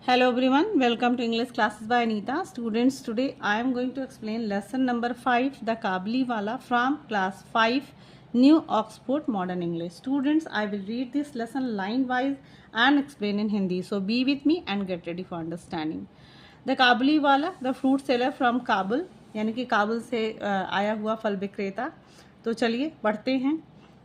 Hello everyone, welcome to English classes by Anita. Students, today I am going to explain lesson number 5, the Kabliwala from class 5, New Oxford Modern English. Students, I will read this lesson line wise and explain in Hindi. So be with me and get ready for understanding. The Kabliwala, the fruit seller from Kabul, यानी कि काबुल से आया हुआ फल विक्रेता. तो चलिए पढ़ते हैं.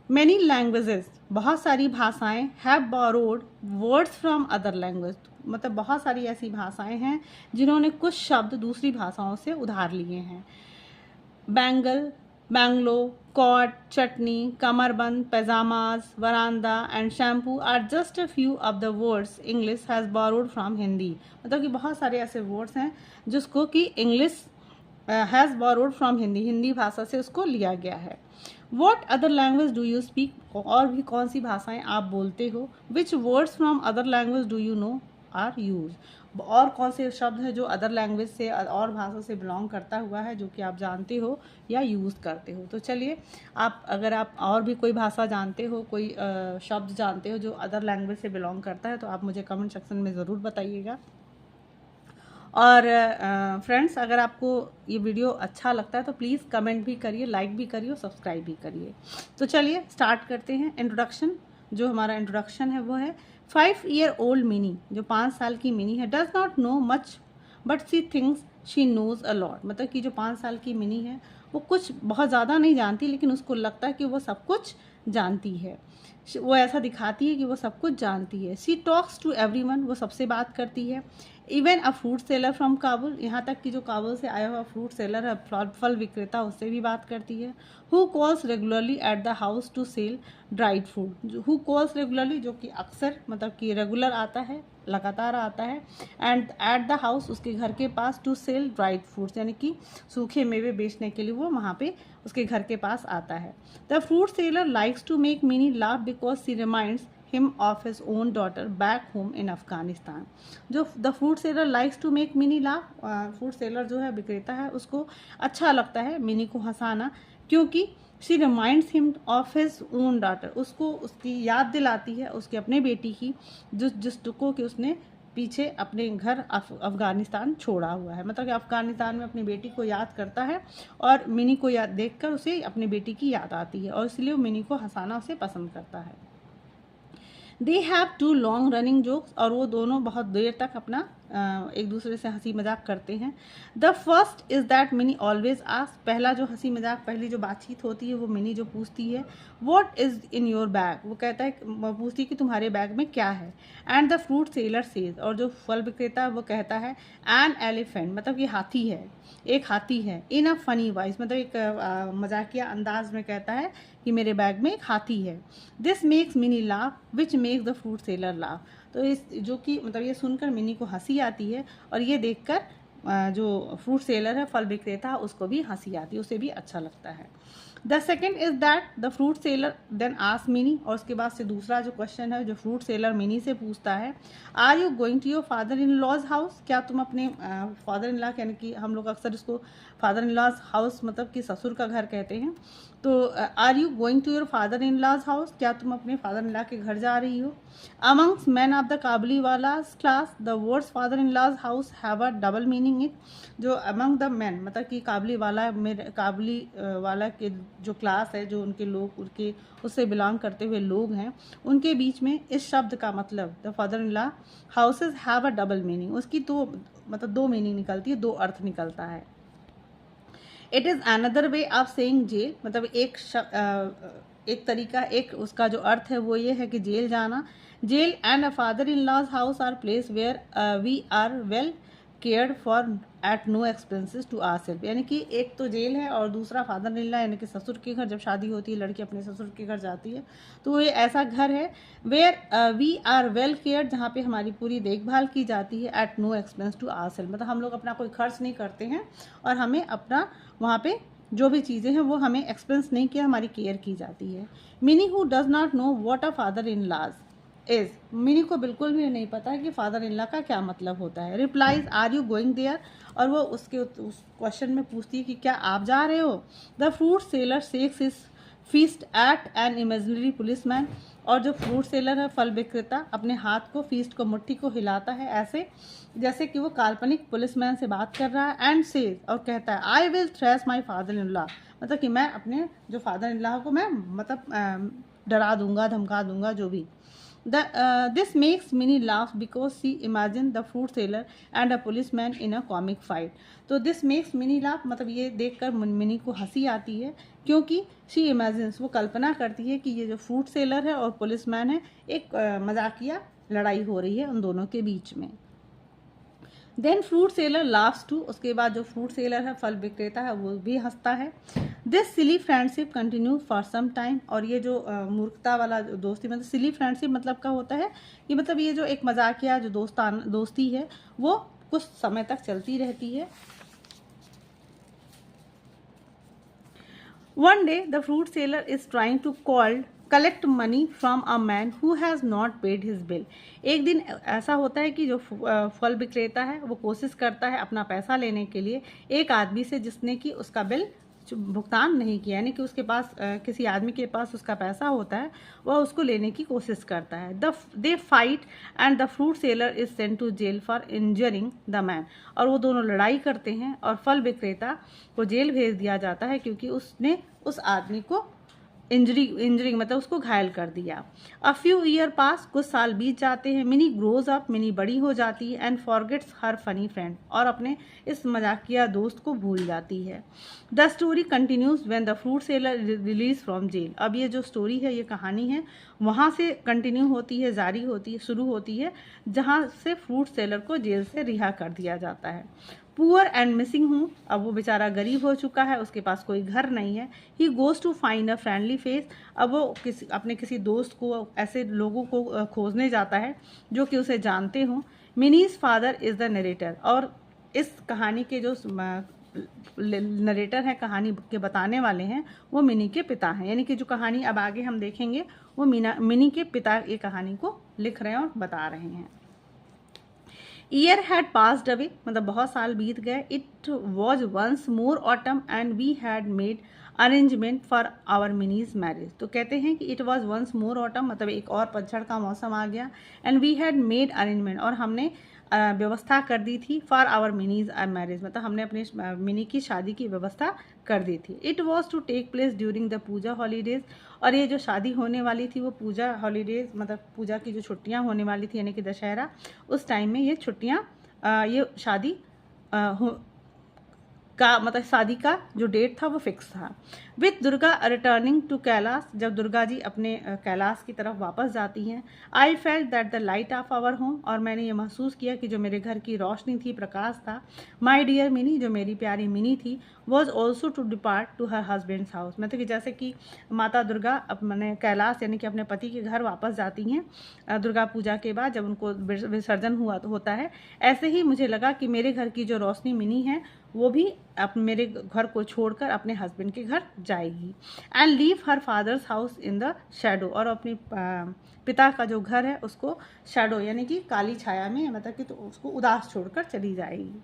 Many languages, बहुत सारी भाषाएं have borrowed words from other language, मतलब बहुत सारी ऐसी भाषाएं हैं जिन्होंने कुछ शब्द दूसरी भाषाओं से उधार लिए हैं. Bangle, bungalow, cot, chutney, cummerbund, pyjamas, veranda and shampoo are just a few of the words English has borrowed from Hindi. मतलब कि बहुत सारे ऐसे वर्ड्स हैं जिसको कि English has borrowed from Hindi, Hindi भाषा से उसको लिया गया है. What other language do you speak, और भी कौन सी भाषाएं आप बोलते हो. Which words from other language do you know are use, और कौन से शब्द हैं जो अदर लैंग्वेज से और भाषा से बिलोंग करता हुआ है जो कि आप जानते हो या यूज़ करते हो. तो चलिए, आप अगर आप और भी कोई भाषा जानते हो, कोई शब्द जानते हो जो अदर लैंग्वेज से बिलोंग करता है तो आप मुझे कमेंट सेक्शन में ज़रूर बताइएगा. और फ्रेंड्स, अगर आपको ये वीडियो अच्छा लगता है तो प्लीज़ कमेंट भी करिए, लाइक भी करिए, सब्सक्राइब भी करिए. तो चलिए स्टार्ट करते हैं. इंट्रोडक्शन, जो हमारा इंट्रोडक्शन है वो है 5-year old मिनी, जो 5 साल की मिनी है. Does not no much but see things she knows a lot. मतलब कि जो 5 साल की मिनी है वो कुछ बहुत ज़्यादा नहीं जानती, लेकिन उसको लगता है कि वो सब कुछ जानती है. वो ऐसा दिखाती है कि वो सब कुछ जानती है. सी टॉक्स टू एवरीवन, वो सबसे बात करती है. Even a fruit seller from Kabul, यहाँ तक कि जो काबुल से आया हुआ फ्रूट सेलर है, फल विक्रेता, उससे भी बात करती है. Who calls regularly at the house to sell dried fruit. Who calls regularly, जो कि अक्सर, मतलब कि रेगुलर आता है, लगातार आता है. एंड एट द हाउस, उसके घर के पास, टू सेल ड्राइड फ्रूट्स, यानी कि सूखे मेवे बेचने के लिए वो वहाँ पे उसके घर के पास आता है. The fruit seller likes to make Mini laugh because she reminds him of his own daughter back home in Afghanistan. जो the fruit seller likes to make Mini laugh, fruit seller जो है, विक्रेता है, उसको अच्छा लगता है मिनी को हंसाना, क्योंकि she reminds him of his own daughter, उसको उसकी याद दिलाती है उसके अपने बेटी की, जिसको कि उसने पीछे अपने घर अफगानिस्तान छोड़ा हुआ है. मतलब कि अफगानिस्तान में अपनी बेटी को याद करता है और मिनी को याद देखकर उसे अपनी बेटी की याद आती है, और इसलिए वो मिनी को हंसाना उसे पसंद करता है. They have 2 long running jokes, और वो दोनों बहुत देर तक अपना एक दूसरे से हंसी मजाक करते हैं. The first is that mini always ask, पहला जो हंसी मजाक, पहली जो बातचीत होती है वो मिनी जो पूछती है what is in your bag, वो कहता है, पूछती है कि तुम्हारे बैग में क्या है. And the fruit seller says, और जो फल विक्रेता वो कहता है एन एलिफेंट, मतलब कि हाथी है, एक हाथी है. इन अ फनी वॉइस, मतलब एक मजाकिया अंदाज में कहता है कि मेरे बैग में एक हाथी है. This makes mini laugh which makes the fruit seller laugh. तो इस जो कि मतलब ये सुनकर मिनी को हंसी आती है, और ये देखकर जो फ्रूट सेलर है, फल विक्रेता, उसको भी हंसी आती है, उसे भी अच्छा लगता है. The second is that the fruit seller then ask Mini, और उसके बाद से दूसरा जो क्वेश्चन है जो फ्रूट सेलर मिनी से पूछता है, are you going to your father in law's house, क्या तुम अपने फादर इन लॉ, यानी कि हम लोग अक्सर इसको फादर इन लॉज हाउस मतलब कि ससुर का घर कहते हैं. तो are you going to your father in law's house, क्या तुम अपने फादर इन लॉ के घर जा रही हो. Amongst man of the Kabuliwala's class the words father in law's house have a double meaning it. जो अमंग द मैन, मतलब कि काबुलीवाला में, काबुलीवाला के जो क्लास है, जो उनके लोग, उनके उससे बिलोंग करते हुए लोग हैं, उनके बीच में इस शब्द का मतलब the father in law houses have a double meaning, उसकी तो मतलब 2 मीनिंग निकलती है, 2 अर्थ निकलता है. It is another way of saying jail, मतलब एक तरीका, एक उसका जो अर्थ है वो ये है कि जेल जाना. Jail and a father in law's house are place where we are well cared for at no expenses to our self, यानी कि एक तो जेल है और दूसरा फादर इन लॉ, यानी कि ससुर के घर. जब शादी होती है, लड़की अपने ससुर के घर जाती है, तो ये ऐसा घर है where we are well cared, जहाँ पे हमारी पूरी देखभाल की जाती है, at no expense to our self, मतलब हम लोग अपना कोई खर्च नहीं करते हैं और हमें अपना वहाँ पे जो भी चीज़ें हैं वो हमें एक्सपेंस नहीं किया, हमारी केयर की जाती है. Mini who does not know what a father in law's is, Mini को बिल्कुल भी नहीं पता है कि फादर इन लॉ का क्या मतलब होता है. Replies are you going there, और वो उसके उस क्वेश्चन में पूछती है कि क्या आप जा रहे हो. The fruit seller shakes his fist at an imaginary policeman, और जो फ्रूट सेलर है फल विक्रेता अपने हाथ को फीस्ट को मुट्ठी को हिलाता है ऐसे जैसे कि वो काल्पनिक पुलिसमैन से बात कर रहा है। एंड सेज और कहता है I will thrash my father in law, मतलब कि मैं अपने जो फादर इन लॉ को मैं मतलब डरा दूंगा धमका दूंगा जो भी। This makes Minnie laugh because she imagined the fruit seller and a policeman in a comic fight. तो this makes Minnie laugh मतलब ये देखकर मिनी को हंसी आती है क्योंकि she imagines वो कल्पना करती है कि ये जो फ्रूट सेलर है और पुलिसमैन है एक मजाकिया लड़ाई हो रही है उन दोनों के बीच में। Then fruit seller laughs too, उसके बाद जो फ्रूट सेलर है फल विक्रेता है वो भी हंसता है। This silly friendship continue for some time, और ये जो मूर्खता वाला दोस्ती मतलब सिली फ्रेंडशिप मतलब क्या होता है कि मतलब ये जो एक मजाकिया जो दोस्ती है वो कुछ समय तक चलती रहती है। One day the fruit seller is trying to collect money from a man who has not paid his bill. एक दिन ऐसा होता है कि जो फल विक्रेता है वो कोशिश करता है अपना पैसा लेने के लिए एक आदमी से जिसने कि उसका बिल भुगतान नहीं किया, यानी कि उसके पास किसी आदमी के पास उसका पैसा होता है वह उसको लेने की कोशिश करता है। They fight and the fruit seller is sent to jail for injuring the man, और वो दोनों लड़ाई करते हैं और फल विक्रेता को जेल भेज दिया जाता है क्योंकि उसने उस आदमी को इंजरिंग मतलब उसको घायल कर दिया। अ फ्यू ईयर पास, कुछ साल बीत जाते हैं। मिनी ग्रोज अप, मिनी बड़ी हो जाती है and forgets her funny friend, और अपने इस मजाकिया दोस्त को भूल जाती है। The story continues when the fruit seller release from jail. अब ये जो स्टोरी है ये कहानी है वहाँ से कंटिन्यू होती है, जारी होती है, शुरू होती है जहाँ से फ्रूट सेलर को जेल से रिहा कर दिया जाता है। पुअर एंड मिसिंग हूँ, अब वो बेचारा गरीब हो चुका है, उसके पास कोई घर नहीं है। He goes to find a friendly face, अब वो अपने किसी दोस्त को ऐसे लोगों को खोजने जाता है जो कि उसे जानते हों। Minis father is the narrator, और इस कहानी के जो नरेटर है कहानी के बताने वाले हैं वो मिनी के पिता हैं, यानी कि जो कहानी अब आगे हम देखेंगे वो मिनी के पिता ये कहानी को लिख रहे हैं और बता रहे हैं। ईयर हैड पास्ड अवे, मतलब बहुत साल बीत गए। It was once more autumn and we had made arrangement for our Mini's marriage. तो कहते हैं कि it was once more autumn मतलब एक और पतझड़ का मौसम आ गया। And we had made arrangement, और हमने व्यवस्था कर दी थी फॉर आवर मिनीज मैरिज, मतलब हमने अपने मिनी की शादी की व्यवस्था कर दी थी। It was to take place during the puja holidays, और ये जो शादी होने वाली थी वो पूजा हॉलीडेज मतलब पूजा की जो छुट्टियां होने वाली थी यानी कि दशहरा, उस टाइम में ये छुट्टियां ये शादी का मतलब शादी का जो डेट था वो फिक्स था। With Durga returning to Kailash, जब दुर्गा जी अपने कैलाश की तरफ वापस जाती हैं। I felt that the light of our home, और मैंने ये महसूस किया कि जो मेरे घर की रोशनी थी प्रकाश था। माई डियर मिनी, जो मेरी प्यारी मिनी थी, was also to depart to her husband's house, मतलब कि जैसे कि माता दुर्गा अपने कैलाश यानी कि अपने पति के घर वापस जाती हैं दुर्गा पूजा के बाद जब उनको विसर्जन होता है, ऐसे ही मुझे लगा कि मेरे घर की जो रोशनी मिनी है वो भी मेरे घर को छोड़कर अपने हस्बैंड के घर जाएगी। And leave her father's house in the shadow, और अपने पिता का जो घर है उसको शेडो यानी कि काली छाया में मतलब कि तो उसको उदास छोड़कर चली जाएगी।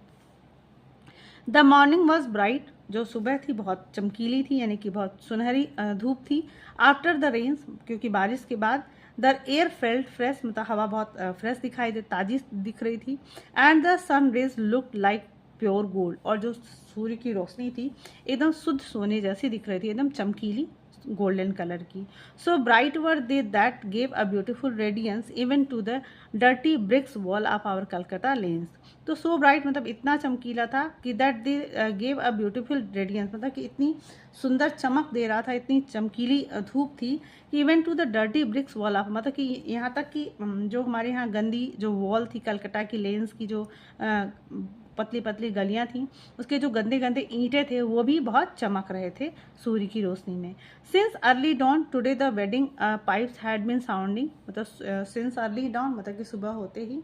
द मॉर्निंग वॉज ब्राइट, जो सुबह थी बहुत चमकीली थी यानी कि बहुत सुनहरी धूप थी। आफ्टर द रेन्स, क्योंकि बारिश के बाद। द एयर फेल्ट फ्रेश, मतलब हवा बहुत फ्रेश दिखाई दे ताजी दिख रही थी। And the sun rays look like pure gold, और जो सूर्य की रोशनी थी एकदम शुद्ध सोने जैसी दिख रही थी, एकदम चमकीली गोल्डन कलर की। So bright were they that gave a beautiful radiance even to the dirty bricks wall of our Calcutta lanes. तो सो ब्राइट मतलब इतना चमकीला था कि that they gave a beautiful radiance, मतलब कि इतनी सुंदर चमक दे रहा था, इतनी चमकीली धूप थी कि even to the dirty bricks wall of, मतलब कि यहाँ तक कि जो हमारे यहाँ गंदी जो वॉल थी कलकत्ता की लेन्स की जो पतली पतली गलियां थी उसके जो गंदे गंदे ईंटें थे वो भी बहुत चमक रहे थे सूर्य की रोशनी में। Since early dawn today the wedding pipes had been sounding, मतलब सिंस अर्ली डॉन मतलब कि सुबह होते ही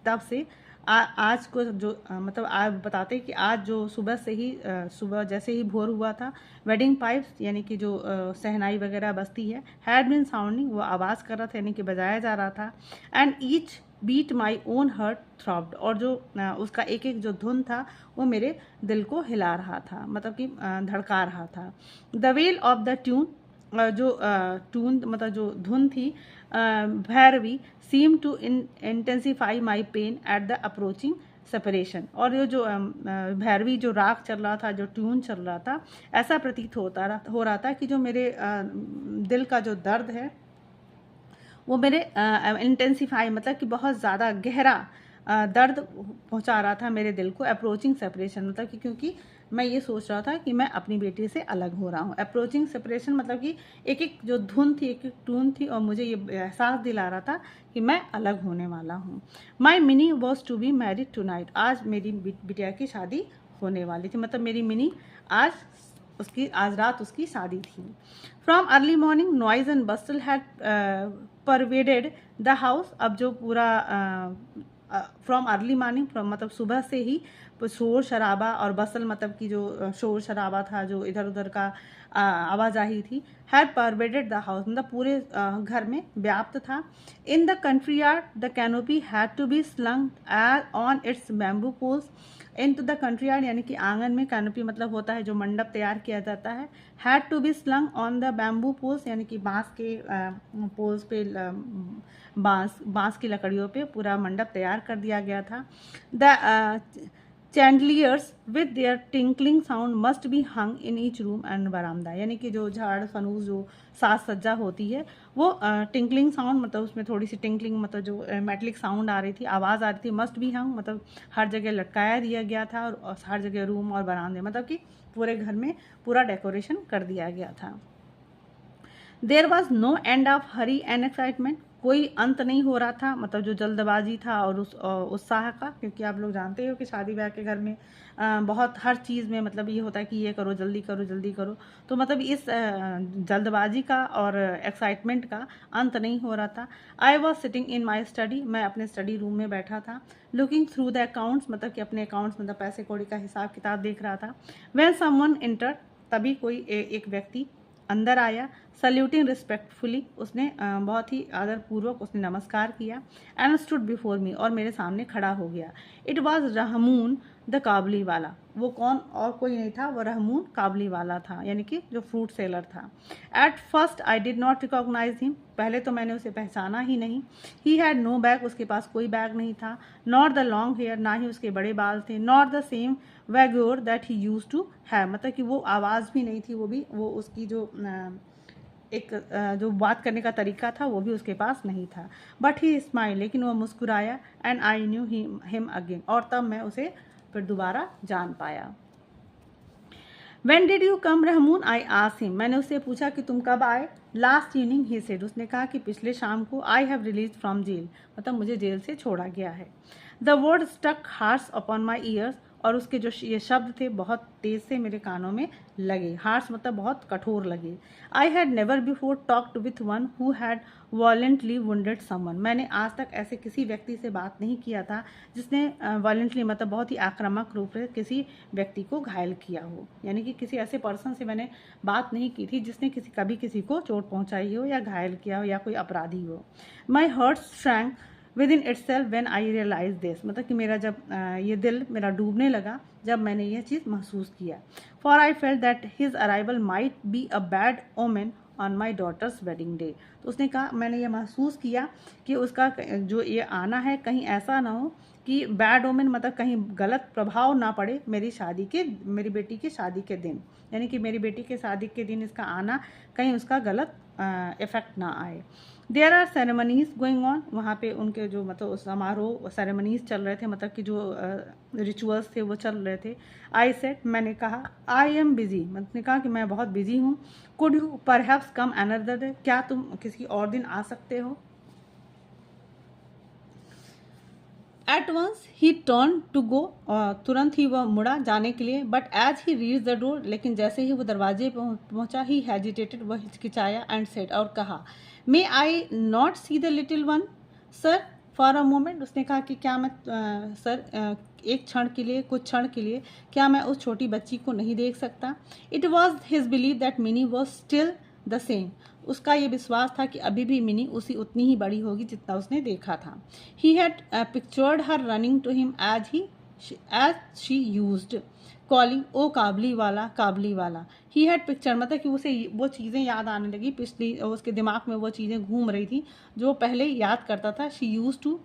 तब से आज को जो मतलब आज बताते हैं कि आज जो सुबह से ही सुबह जैसे ही भोर हुआ था वेडिंग पाइप्स यानी कि जो सहनाई वगैरह बजती है, हैड बीन साउंडिंग वो आवाज़ कर रहा था यानी कि बजाया जा रहा था। And each beat my own heart throbbed, और जो उसका एक एक जो धुन था वो मेरे दिल को हिला रहा था मतलब कि धड़का रहा था। The wail of the tune जो टून मतलब जो धुन थी Bhairavi seem to intensify my pain at the approaching separation. और ये जो भैरवी जो राग चल रहा था, जो ट्यून चल रहा था, ऐसा प्रतीत हो रहा था कि जो मेरे दिल का जो दर्द है वो मेरे इंटेंसिफाई मतलब कि बहुत ज़्यादा गहरा दर्द पहुंचा रहा था मेरे दिल को। अप्रोचिंग सेपरेशन मतलब कि क्योंकि मैं ये सोच रहा था कि मैं अपनी बेटी से अलग हो रहा हूँ। अप्रोचिंग सेपरेशन मतलब कि एक एक जो धुन थी, एक एक टून थी, और मुझे ये एहसास दिला रहा था कि मैं अलग होने वाला हूँ। My Mini was to be married tonight. आज मेरी बिटिया की शादी होने वाली थी, मतलब मेरी मिनी आज रात उसकी शादी थी। From early morning noise and bustle had pervaded the house. अब जो पूरा फ्रॉम अर्ली मॉर्निंग मतलब सुबह से ही शोर शराबा, और बसल मतलब कि जो शोर शराबा था, जो इधर उधर का आवाजाही थी, हैड परवेडेड द हाउस मतलब पूरे घर में व्याप्त था। In the country yard the canopy had to be slung on its bamboo poles. Into the country yard यानी कि आंगन में, कैनोपी मतलब होता है जो मंडप तैयार किया जाता है। Had to be slung on the bamboo poles यानी कि बांस के पोल्स पे, बांस की लकड़ियों पे पूरा मंडप तैयार कर दिया गया था। The chandeliers with their tinkling sound must be hung in each room and बरामदा। यानी कि जो झाड़ फनूस जो साज सज्जा होती है वो टिंकलिंग साउंड मतलब उसमें थोड़ी सी टिंकलिंग मतलब जो मेटलिक साउंड आ रही थी, आवाज़ आ रही थी। मस्ट बी हंग मतलब हर जगह लटकाया दिया गया था, और हर जगह रूम और बरामदे मतलब कि पूरे घर में पूरा डेकोरेशन कर दिया गया था। There was no end of hurry and excitement. कोई अंत नहीं हो रहा था मतलब जो जल्दबाजी था और उस उत्साह का, क्योंकि आप लोग जानते हो कि शादी ब्याह के घर में बहुत हर चीज़ में मतलब ये होता है कि ये करो, जल्दी करो, जल्दी करो। तो मतलब इस जल्दबाजी का और एक्साइटमेंट का अंत नहीं हो रहा था। I was sitting in my study. मैं अपने स्टडी रूम में बैठा था। लुकिंग थ्रू द अकाउंट्स मतलब कि अपने अकाउंट्स मतलब पैसे कौड़ी का हिसाब किताब देख रहा था। व्हेन समवन एंटर, तभी कोई एक व्यक्ति अंदर आया। सल्यूटिंग रिस्पेक्टफुली, उसने बहुत ही आदरपूर्वक उसने नमस्कार किया। एंड स्टूड बिफोर मी, और मेरे सामने खड़ा हो गया। इट वॉज रहमून द काबली वाला। वो कौन और कोई नहीं था, वो रहमून काबली वाला था, यानी कि जो फ्रूट सेलर था। At first I did not recognise him. पहले तो मैंने उसे पहचाना ही नहीं। ही हैड नो बैग, उसके पास कोई बैग नहीं था। नॉट द लॉन्ग हेयर, ना ही उसके बड़े बाल थे। Not the same vigour that he used to have, मतलब कि वो आवाज़ भी नहीं थी, वो उसकी जो जो बात करने का तरीका था वो भी उसके पास नहीं था। बट ही स्माइल, लेकिन वो मुस्कुराया। And I knew him again, और तब मैं उसे फिर दोबारा जान पाया। When did you come रहमून? I asked him. मैंने उससे पूछा कि तुम कब आए? Last evening he said. उसने कहा कि पिछले शाम को। I have released from jail, मतलब मुझे जेल से छोड़ा गया है। The word stuck harsh upon my ears, और उसके जो ये शब्द थे बहुत तेज से मेरे कानों में लगे। हार्श मतलब बहुत कठोर लगे। I had never before talked with one who had voluntarily wounded someone. मैंने आज तक ऐसे किसी व्यक्ति से बात नहीं किया था जिसने वॉलेंटली मतलब बहुत ही आक्रामक रूप से किसी व्यक्ति को घायल किया हो। यानी कि किसी ऐसे पर्सन से मैंने बात नहीं की थी जिसने कभी किसी को चोट पहुंचाई हो या घायल किया हो या कोई अपराधी हो। My heart shrank within itself when I realise this, मतलब कि मेरा जब ये दिल मेरा डूबने लगा जब मैंने यह चीज़ महसूस किया। For I felt that his arrival might be a bad omen on my daughter's wedding day. तो उसने कहा, मैंने ये महसूस किया कि उसका जो ये आना है कहीं ऐसा ना हो कि बैड ओमेन मतलब कहीं गलत प्रभाव ना पड़े मेरी बेटी की शादी के दिन, यानी कि मेरी बेटी के शादी के दिन इसका आना कहीं उसका गलत इफेक्ट ना आए। There are ceremonies going on, वहाँ पे उनके जो मतलब समारोह सेरेमनीज चल रहे थे, मतलब कि जो रिचुअल्स थे वो चल रहे थे। आई सेड, मैंने कहा, आई एम बिजी, मैंने कहा कि मैं बहुत बिजी हूँ। Could you perhaps come another day, क्या तुम किसी और दिन आ सकते हो? At once he turn to go, तुरंत ही वह मुड़ा जाने के लिए। But as he reach the door, लेकिन जैसे ही वो दरवाजे पहुंचा ही हेजिटेटेड, वह हिचकिचाया एंड सेड, और कहा, may I not see the little one sir for a moment. उसने कहा कि क्या मैं सर एक क्षण के लिए, कुछ क्षण के लिए क्या मैं उस छोटी बच्ची को नहीं देख सकता? It was his believe that mini was still the same. उसका ये विश्वास था कि अभी भी मिनी उतनी ही बड़ी होगी जितना उसने देखा था। He had pictured her running to him as he as she used calling O Kabuliwala, काबली वाला। ही हैड पिक्चर, मतलब कि उसे वो चीज़ें याद आने लगी, पिछली उसके दिमाग में वो चीज़ें घूम रही थी जो पहले याद करता था। शी यूज टू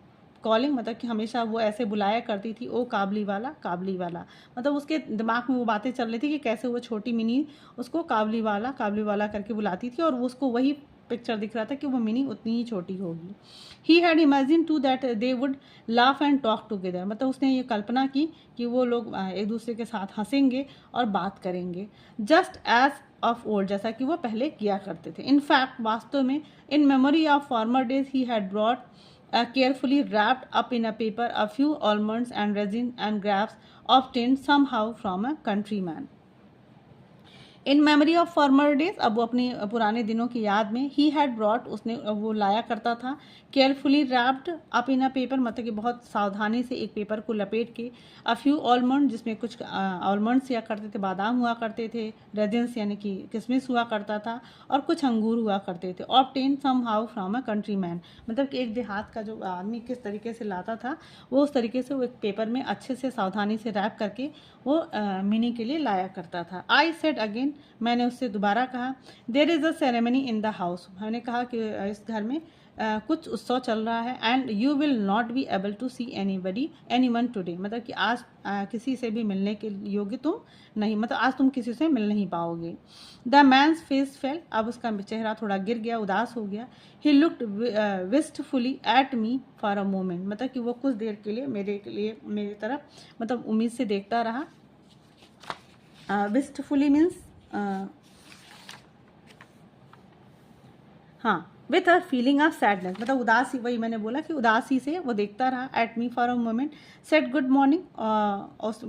कॉलिंग, मतलब कि हमेशा वो ऐसे बुलाया करती थी, ओ काबली वाला, काबली वाला। मतलब उसके दिमाग में वो बातें चल रही थी कि कैसे वो छोटी मिनी उसको काबली वाला करके बुलाती थी, और वो उसको वही पिक्चर दिख रहा था कि वो मिनी उतनी ही छोटी होगी। He had imagine too that they would laugh and talk together, मतलब उसने ये कल्पना की कि वो लोग एक दूसरे के साथ हंसेंगे और बात करेंगे, जस्ट एज ऑफ ओल्ड, जैसा कि वो पहले किया करते थे। इन फैक्ट, वास्तव में, in memory of former days he had brought carefully wrapped up in a paper a few almonds and resin and grapes obtained somehow from a countryman. In memory of former days, अब वो अपनी पुराने दिनों की याद में, he had brought, उसने वो लाया करता था, carefully wrapped up in a paper, मतलब कि बहुत सावधानी से एक पेपर को लपेट के, अ फ्यू आलमंड, जिसमें कुछ आलमंड्स या करते थे, बादाम हुआ करते थे, रेजिन्स यानी कि किशमिश हुआ करता था, और कुछ अंगूर हुआ करते थे। Obtain somehow from a countryman, मतलब कि एक देहात का जो आदमी किस तरीके से लाता था, वो उस तरीके से वो एक पेपर में अच्छे से सावधानी से रैप करके वो मिनी के लिए लाया करता था। आई सेड अगेन, मैंने उससे दोबारा कहा, there is a ceremony in the house, मैंने कहा कि इस घर में कुछ उत्सव चल रहा है, and you will not be able to see anyone today, मतलब कि आज किसी से भी मिलने के योग्य तुम नहीं, मतलब आज तुम किसी से मिल नहीं पाओगे। द मैन्स फेस फेल, अब उसका चेहरा थोड़ा गिर गया, उदास हो गया। He looked wistfully at me for a moment, मतलब कि वो कुछ देर के लिए मेरी तरफ मतलब उम्मीद से देखता रहा। विस्टफुली मीन्स हाँ, with a feeling of sadness, मतलब उदासी, वही मैंने बोला कि उदासी से वो देखता रहा। Eight me for a moment, said good morning,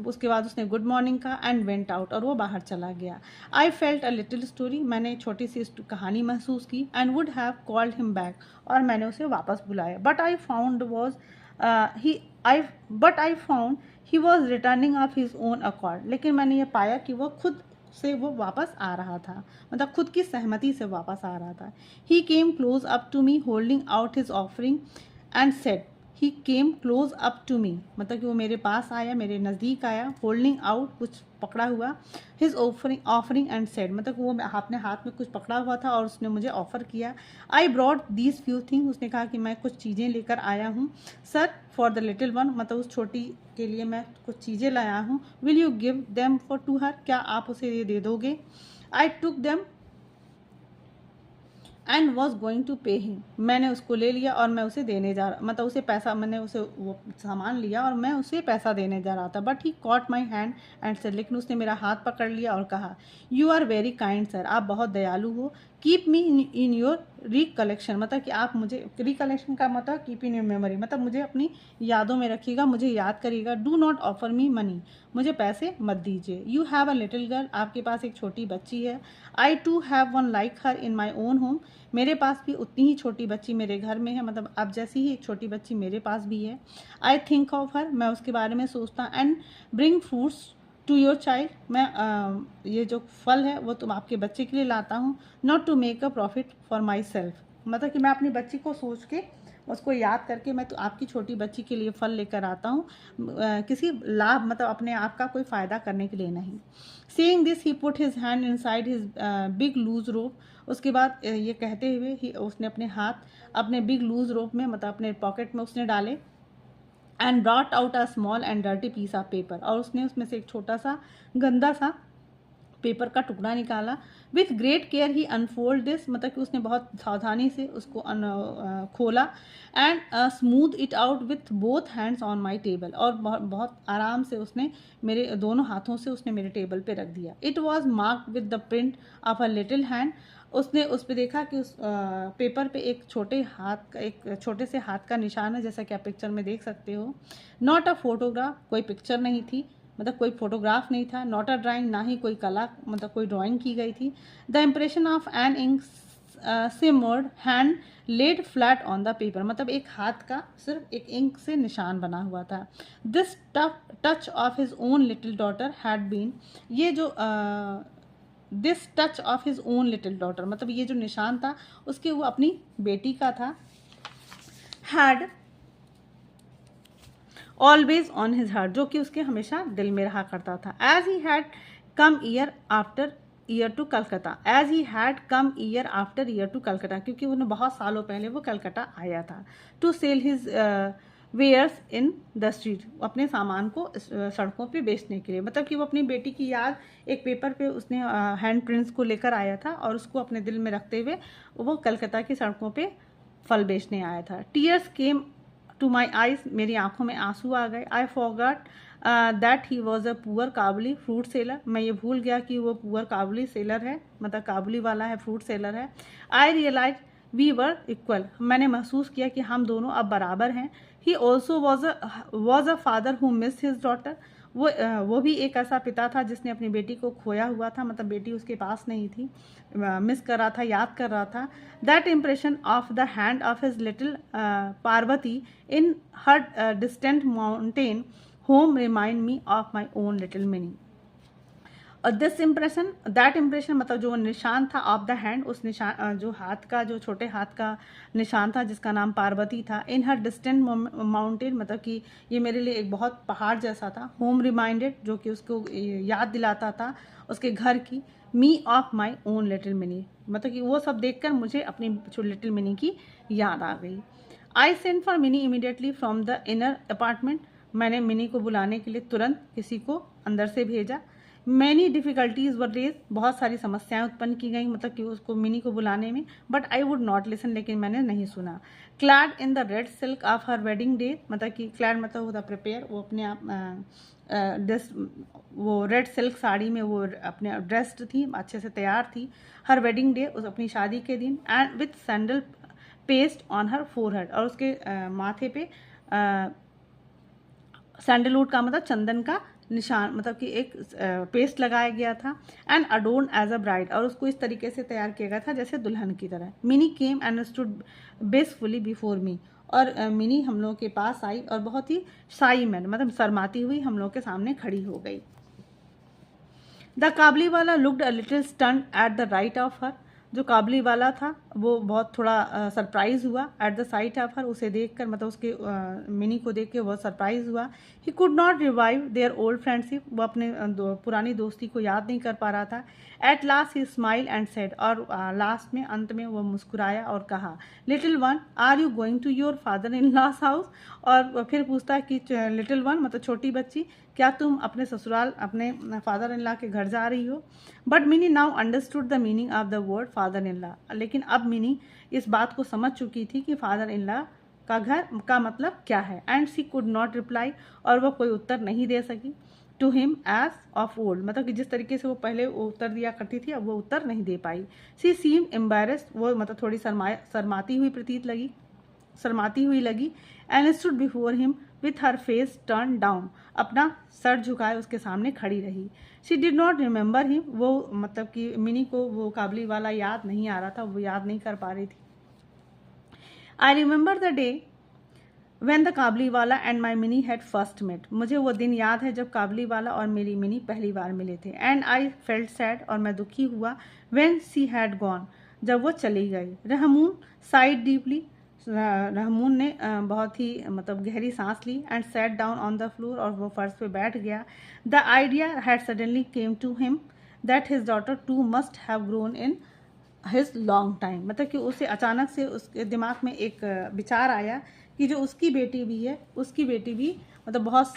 उसके बाद उसने गुड मॉर्निंग कहा, एंड वेंट आउट, और वो बाहर चला गया। I felt a little story, मैंने छोटी सी कहानी महसूस की, and would have called him back, और मैंने उसे वापस बुलाया। But I found he was returning of his own accord, लेकिन मैंने ये पाया कि वो खुद से वो वापस आ रहा था, मतलब खुद की सहमति से वापस आ रहा था। He came close up to me holding out his offering and said, he came close up to me, मतलब कि वो मेरे पास आया, मेरे नज़दीक आया, होल्डिंग आउट, कुछ पकड़ा हुआ, हिज ऑफरिंग एंड सेड, मतलब कि वो अपने हाथ में कुछ पकड़ा हुआ था और उसने मुझे ऑफर किया। I brought these few thing, उसने कहा कि मैं कुछ चीज़ें लेकर आया हूँ, sir, for the little one, मतलब उस छोटी के लिए मैं कुछ चीज़ें लाया हूँ। Will you give them for to her, क्या आप उसे ये दे दोगे? I took them and was going to pay him, मैंने उसको ले लिया और मैं उसे देने जा रहा, मतलब उसे पैसा, मैंने उसे वो सामान लिया और मैं उसे पैसा देने जा रहा था। But he caught my hand and said, लेकिन उसने मेरा हाथ पकड़ लिया और कहा, you are very kind sir, आप बहुत दयालु हो। Keep me in your recollection, मतलब कि आप मुझे, रिकलेक्शन का मतलब कीप इन योर मेमोरी, मतलब मुझे अपनी यादों में रखिएगा, मुझे याद करिएगा। Do not offer me money, मुझे पैसे मत दीजिए। You have a little girl, आपके पास एक छोटी बच्ची है। I too have one like her in my own home, मेरे पास भी उतनी ही छोटी बच्ची मेरे घर में है, मतलब अब जैसी ही एक छोटी बच्ची मेरे पास भी है। आई थिंक ऑफ हर, मैं उसके बारे में सोचता, and bring fruits to your child, मैं ये जो फल है वो तुम आपके बच्चे के लिए लाता हूँ, not to make a profit for myself, मतलब कि मैं अपनी बच्ची को सोच के, उसको याद करके मैं तो आपकी छोटी बच्ची के लिए फल लेकर आता हूँ, किसी लाभ, मतलब अपने आप का कोई फ़ायदा करने के लिए नहीं। Saying this he put his hand inside his big loose robe, उसके बाद ये कहते हुए ही उसने अपने हाथ अपने बिग लूज रोप में, मतलब अपने पॉकेट में उसने डाले, and brought out a small and dirty piece of paper, और उसने उसमें से एक छोटा सा गंदा सा पेपर का टुकड़ा निकाला। With great care he unfold this, मतलब कि उसने बहुत सावधानी से उसको खोला, and smooth it out with both hands on my table, और बहुत आराम से उसने मेरे दोनों हाथों से उसने मेरे टेबल पे रख दिया। It was marked with the print of a little hand, उसने उस पर देखा कि उस पेपर पे एक छोटे से हाथ का निशान है, जैसा कि आप पिक्चर में देख सकते हो। नॉट अ फोटोग्राफ, कोई पिक्चर नहीं थी, मतलब कोई फोटोग्राफ नहीं था। नॉट अ ड्राइंग, ना ही कोई कला, मतलब कोई ड्राइंग की गई थी। The impression of an ink smeared hand laid flat on the paper, मतलब एक हाथ का सिर्फ एक इंक से निशान बना हुआ था। This touch of his own little daughter had been, ये जो this touch of his own little daughter, मतलब ये जो निशान था उसके वो अपनी बेटी का था। Had always on his heart, जो कि उसके हमेशा दिल में रहा करता था। As he had come year after year to Calcutta, as he had come year after year to Calcutta, क्योंकि उन्हें बहुत सालों पहले वो कलकत्ता आया था। To sell his wares in the street, अपने सामान को सड़कों पे बेचने के लिए, मतलब कि वो अपनी बेटी की याद एक पेपर पे उसने हैंड प्रिंट्स को लेकर आया था और उसको अपने दिल में रखते हुए वो कलकत्ता की सड़कों पे फल बेचने आया था। Tears came to my eyes, मेरी आंखों में आंसू आ गए। I forgot that he was a poor Kabuli fruit seller, मैं ये भूल गया कि वो पुअर काबुली सेलर है, मतलब काबुली वाला है, फ्रूट सेलर है। आई रियलाइज वी वर इक्वल, मैंने महसूस किया कि हम दोनों अब बराबर हैं। He also was a father who missed his daughter, वो भी एक ऐसा पिता था जिसने अपनी बेटी को खोया हुआ था, मतलब बेटी उसके पास नहीं थी, मिस कर रहा था, याद कर रहा था। That impression of the hand of his little Parvati in her distant mountain home remind me of my own little mini. और दिस इम्प्रेशन, दैट इम्प्रेशन मतलब जो निशान था ऑफ द हैंड, उस निशान जो हाथ का, जो छोटे हाथ का निशान था जिसका नाम पार्वती था। इन हर डिस्टेंट माउंटेन, मतलब कि ये मेरे लिए एक बहुत पहाड़ जैसा था। होम रिमाइंडेड, जो कि उसको याद दिलाता था उसके घर की। Me of my own little Mini, मतलब कि वो सब देखकर मुझे अपनी लिटिल मिनी की याद आ गई। I sent for mini immediately from the inner apartment, मैंने मिनी को बुलाने के लिए तुरंत किसी को अंदर से भेजा। मैनी डिफ़िकल्टीज वर रेज, बहुत सारी समस्याएं उत्पन्न की गई, मतलब कि उसको मिनी को बुलाने में। But I would not listen, लेकिन मैंने नहीं सुना। Clad in the red silk of her wedding day, मतलब कि क्लैड मतलब होता प्रिपेयर, वो अपने आप ड्रेस, वो रेड सिल्क साड़ी में वो अपने ड्रेस्ड थी, अच्छे से तैयार थी। हर वेडिंग डे, उस अपनी शादी के दिन। And with sandal paste on her forehead, और उसके माथे पे सैंडलवुड का मतलब चंदन का निशान, मतलब कि एक पेस्ट लगाया गया था। एंड अडोर्न एज अ ब्राइड, और उसको इस तरीके से तैयार किया गया था जैसे दुल्हन की तरह। Mini came and stood bashfully before me, और मिनी हम लोगों के पास आई और बहुत ही शाई मैन, मतलब शर्माती हुई हम लोगों के सामने खड़ी हो गई। द काबली वाला looked a little stunned at the right of her, जो काबली वाला था वो बहुत थोड़ा सरप्राइज हुआ at the site of her, उसे देखकर, मतलब उसके मिनी को देख के बहुत सरप्राइज हुआ। He could not revive their old friendship, वो अपने पुरानी दोस्ती को याद नहीं कर पा रहा था। At last he smile and said, और लास्ट में, अंत में वो मुस्कुराया और कहा, little one are you going to your father in law's house, और फिर पूछता है कि लिटिल वन मतलब छोटी बच्ची, क्या तुम अपने ससुराल, अपने फादर इन लॉ के घर जा रही हो। But mini now understood the meaning of the word father in law, लेकिन अब मिनी इस बात को समझ चुकी थी कि फादर इन लॉ का घर का मतलब क्या है। And she could not reply, और वह कोई उत्तर नहीं दे सकी। To him as of old, मतलब कि जिस तरीके से वो पहले उत्तर दिया करती थी, अब वो उत्तर नहीं दे पाई। सी सीम एम्बेरस्ड, वो मतलब थोड़ी शर्माती हुई लगी। And stood before him with her face turn down, अपना सर झुकाए उसके सामने खड़ी रही। She did not remember him, वो मतलब कि मिनी को वो काबली वाला याद नहीं आ रहा था, वो याद नहीं कर पा रही थी। I remember the day when the Kabuliwala and my Mini had first met, मुझे वो दिन याद है जब काबली वाला और मेरी मिनी पहली बार मिले थे। एंड आई फेल्ट सैड, और मैं दुखी हुआ। व्हेन सी हैड गॉन, जब वो चली गई। रहमून साइड डीपली, रहमून ने बहुत ही मतलब गहरी सांस ली। And sat down on the floor, और वो फर्श पे बैठ गया। The idea had suddenly came to him that his daughter too must have grown in his long time, मतलब कि उसे अचानक से उसके दिमाग में एक विचार आया कि जो उसकी बेटी भी है, उसकी बेटी भी मतलब बहुत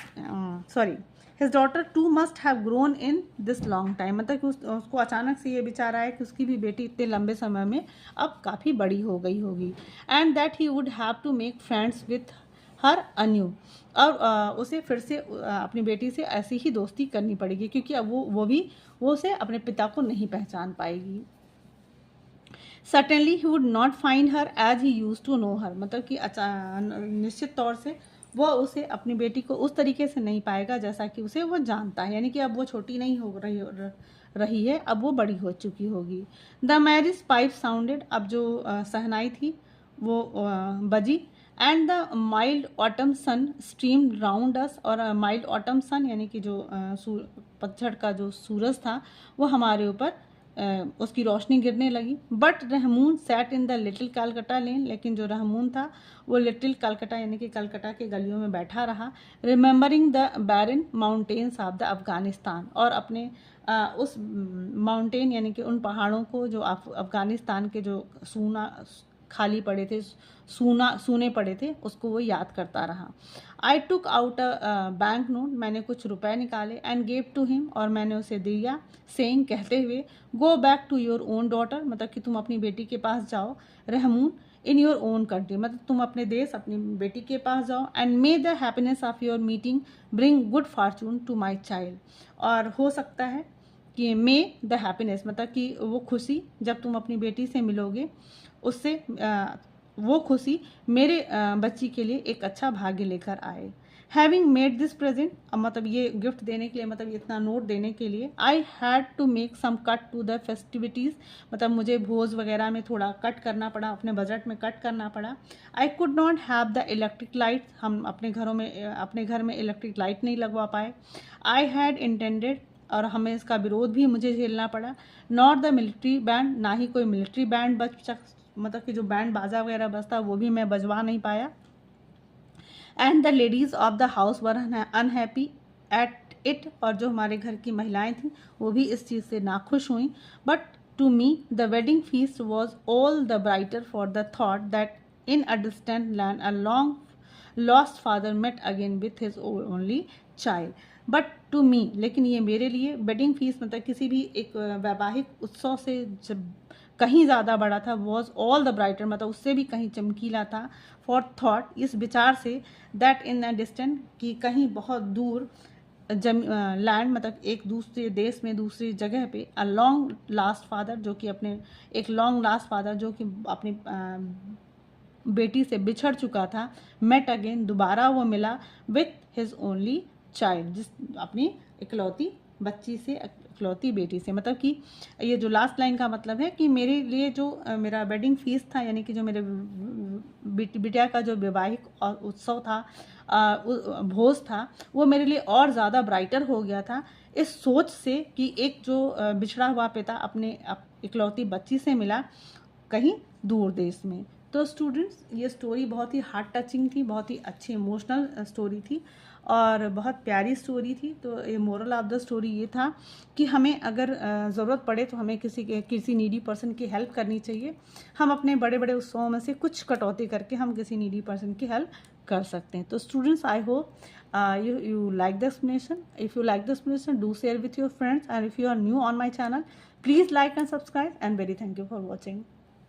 his daughter too must have grown in this long time, मतलब कि उसको अचानक से ये विचार आया कि उसकी भी बेटी इतने लंबे समय में अब काफ़ी बड़ी हो गई होगी। And that he would have to make friends with her anew, और उसे फिर से अपनी बेटी से ऐसी ही दोस्ती करनी पड़ेगी, क्योंकि अब वो उसे अपने पिता को नहीं पहचान पाएगी। Certainly he would not find her as he used to know her, मतलब कि निश्चित तौर से वह उसे, अपनी बेटी को उस तरीके से नहीं पाएगा जैसा कि उसे वो जानता है, यानी कि अब वो छोटी नहीं हो रही है, अब वो बड़ी हो चुकी होगी। द मैरिज पाइप साउंडेड, अब जो सहनाई थी वो बजी। And the mild autumn sun stream round us, और माइल्ड ऑटम सन यानी कि जो पतझड़ का जो सूरज था वो हमारे ऊपर उसकी रोशनी गिरने लगी। But Rahmun sat in the little Calcutta lane, लेकिन जो रहमून था वो लिटिल कलकत्ता यानी कि कलकत्ता के गलियों में बैठा रहा। Remembering the barren mountains of the Afghanistan, और अपने उस माउंटेन यानी कि उन पहाड़ों को जो अफगानिस्तान के जो खाली पड़े थे, सूने पड़े थे, उसको वो याद करता रहा। I took out a bank note, मैंने कुछ रुपए निकाले, एंड गेव टू हिम, और मैंने उसे दिया, सेइंग कहते हुए, go back to your own daughter, मतलब कि तुम अपनी बेटी के पास जाओ, Rahmun, in your own country, मतलब तुम अपने देश अपनी बेटी के पास जाओ, and may the happiness of your meeting bring good fortune to my child, और हो सकता है कि मे द हैप्पीनेस मतलब कि वो खुशी जब तुम अपनी बेटी से मिलोगे, उससे वो खुशी मेरे बच्ची के लिए एक अच्छा भाग्य लेकर आए। हैविंग मेड दिस प्रेजेंट, मतलब ये गिफ्ट देने के लिए, मतलब इतना नोट देने के लिए, I had to make some cut to the festivities, मतलब मुझे भोज वगैरह में थोड़ा कट करना पड़ा, अपने बजट में कट करना पड़ा। I could not have the electric light, हम अपने घर में इलेक्ट्रिक लाइट नहीं लगवा पाए। आई हैड इंटेंडेड, और हमें इसका विरोध भी मुझे झेलना पड़ा। नॉट द मिलिट्री बैंड, ना ही कोई मिलिट्री बैंड मतलब कि जो बैंड बाजा वगैरह बजता वो भी मैं बजवा नहीं पाया। And the ladies of the house were unhappy at it, और जो हमारे घर की महिलाएं थीं वो भी इस चीज़ से नाखुश हुई। But to me the wedding feast was all the brighter for the thought that in a distant land a long lost father met again with his only child. But to me, लेकिन ये मेरे लिए wedding fees मतलब किसी भी एक वैवाहिक उत्सव से जब कहीं ज़्यादा बड़ा था, वॉज ऑल द ब्राइटर मतलब उससे भी कहीं चमकीला था। फॉर थॉट, इस विचार से, दैट इन अ डिस्टेंट कि कहीं बहुत दूर लैंड मतलब एक दूसरे देश में दूसरी जगह पे, अ लॉन्ग लास्ट फादर जो कि अपने एक लॉन्ग लास्ट फादर जो कि अपनी बेटी से बिछड़ चुका था, मेट अगेन दोबारा वो मिला, विथ हिज ओनली चाइल्ड जिस अपनी इकलौती बच्ची से, इकलौती बेटी से। मतलब कि ये जो लास्ट लाइन का मतलब है कि मेरे लिए जो मेरा वेडिंग फीस था यानी कि जो मेरे बिटिया का जो वैवाहिक उत्सव था, भोज था, वो मेरे लिए और ज़्यादा ब्राइटर हो गया था इस सोच से कि एक जो बिछड़ा हुआ पिता अपने इकलौती बच्ची से मिला कहीं दूर देश में। तो स्टूडेंट्स, ये स्टोरी बहुत ही हार्ट टचिंग थी, बहुत ही अच्छी इमोशनल स्टोरी थी और बहुत प्यारी स्टोरी थी। तो ये मोरल ऑफ द स्टोरी ये था कि हमें अगर ज़रूरत पड़े तो हमें किसी नीडी पर्सन की हेल्प करनी चाहिए। हम अपने बड़े बड़े उत्सवों में से कुछ कटौती करके हम किसी नीडी पर्सन की हेल्प कर सकते हैं। तो students, I hope you like the explanation. If you like the explanation, do share with your friends, and if you are new on my channel, please like and subscribe, and very thank you for watching.